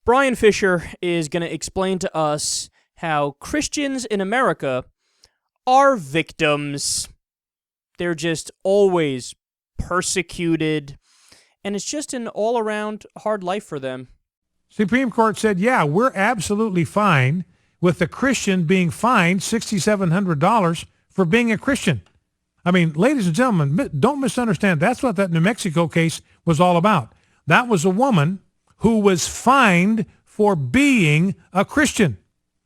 Brian Fisher is going to explain to us how Christians in America are victims. They're just always persecuted, and it's just an all-around hard life for them. Supreme Court said, yeah, we're absolutely fine with the Christian being fined $6,700 for being a Christian. I mean, ladies and gentlemen, don't misunderstand. That's what that New Mexico case was all about. That was a woman who was fined for being a Christian.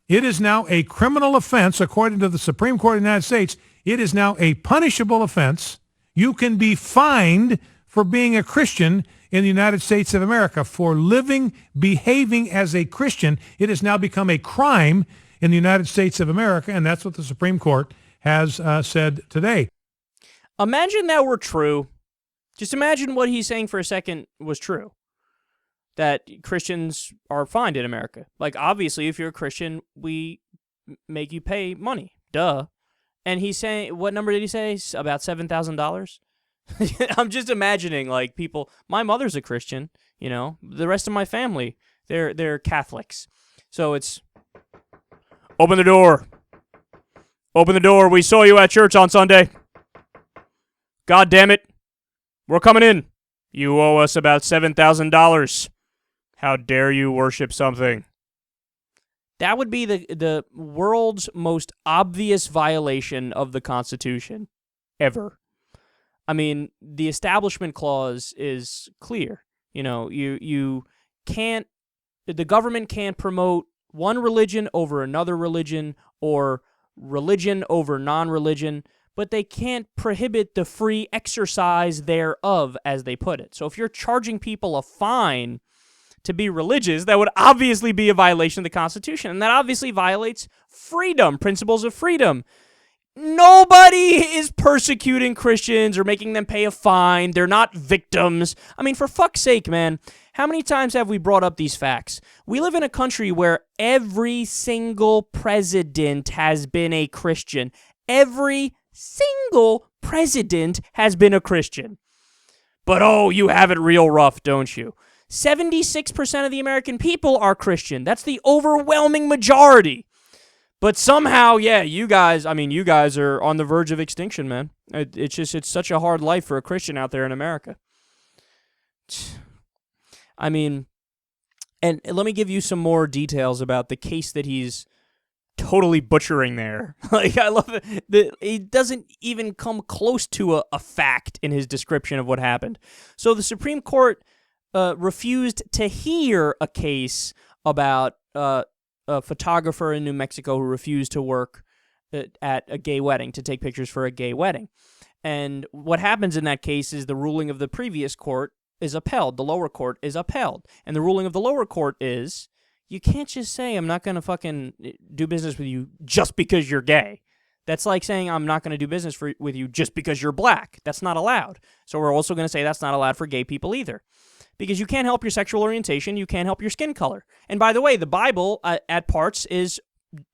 It is now a criminal offense, according to the Supreme Court of the United States. It is now a punishable offense. You can be fined for being a Christian in the United States of America. For behaving as a Christian, it has now become a crime in the United States of America, and that's what the Supreme Court has said today. Imagine that were true. Just imagine what he's saying for a second was true. That Christians are fined in America. Like, obviously, if you're a Christian, we make you pay money. Duh. And he's saying, what number did he say? About $7,000? I'm just imagining, like, people, my mother's a Christian, you know, the rest of my family, they're Catholics. So it's, open the door. Open the door. We saw you at church on Sunday. God damn it. We're coming in. You owe us about $7,000. How dare you worship something? That would be the world's most obvious violation of the Constitution ever. I mean, the Establishment Clause is clear. You know, you can't, the government can't promote one religion over another religion or religion over non-religion, but they can't prohibit the free exercise thereof, as they put it. So if you're charging people a fine to be religious, that would obviously be a violation of the Constitution, and that obviously violates freedom, principles of freedom. Nobody is persecuting Christians or making them pay a fine. They're not victims. I mean, for fuck's sake, man, how many times have we brought up these facts? We live in a country where every single president has been a Christian. Every single president has been a Christian. But, oh, you have it real rough, don't you? 76% of the American people are Christian. That's the overwhelming majority. But somehow, yeah, you guys are on the verge of extinction, man. It's such a hard life for a Christian out there in America. I mean, and let me give you some more details about the case that he's totally butchering there. Like, I love it. It doesn't even come close to a fact in his description of what happened. So the Supreme Court refused to hear a case about a photographer in New Mexico who refused to work at a gay wedding, to take pictures for a gay wedding. And what happens in that case is the ruling of the previous court is upheld. The lower court is upheld. And the ruling of the lower court is, you can't just say, I'm not going to fucking do business with you just because you're gay. That's like saying, I'm not going to do business with you just because you're black. That's not allowed. So we're also going to say that's not allowed for gay people either. Because you can't help your sexual orientation, you can't help your skin color. And by the way, the Bible, at parts,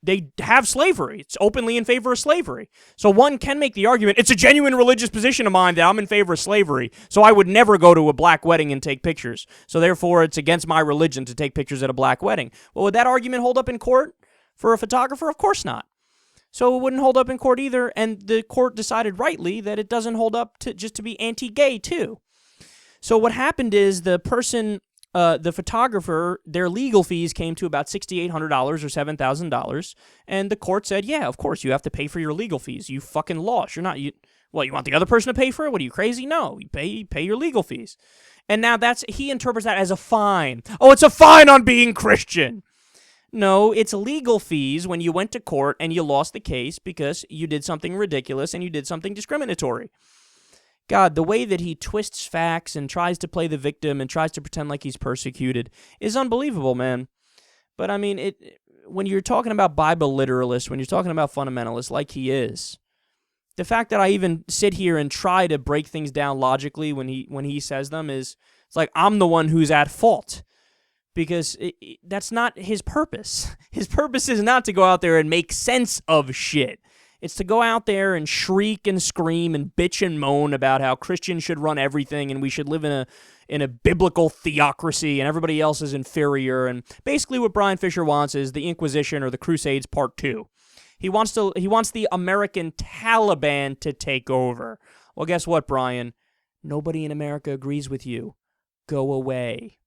they have slavery. It's openly in favor of slavery. So one can make the argument, it's a genuine religious position of mine that I'm in favor of slavery, so I would never go to a black wedding and take pictures. So therefore, it's against my religion to take pictures at a black wedding. Well, would that argument hold up in court for a photographer? Of course not. So it wouldn't hold up in court either, and the court decided rightly that it doesn't hold up just to be anti-gay too. So what happened is the person, the photographer, their legal fees came to about $6,800 or $7,000, and the court said, yeah, of course, you have to pay for your legal fees. You fucking lost. You want the other person to pay for it? What, are you crazy? No, you pay your legal fees. And now he interprets that as a fine. Oh, it's a fine on being Christian. No, it's legal fees when you went to court and you lost the case because you did something ridiculous and you did something discriminatory. God, the way that he twists facts and tries to play the victim and tries to pretend like he's persecuted is unbelievable, man. But I mean, when you're talking about Bible literalists, when you're talking about fundamentalists like he is, the fact that I even sit here and try to break things down logically when he says them it's like I'm the one who's at fault. Because that's not his purpose. His purpose is not to go out there and make sense of shit. It's to go out there and shriek and scream and bitch and moan about how Christians should run everything and we should live in a biblical theocracy and everybody else is inferior. And basically what Brian Fisher wants is the Inquisition or the Crusades Part 2. He wants the American Taliban to take over. Well, guess what, Brian? Nobody in America agrees with you. Go away.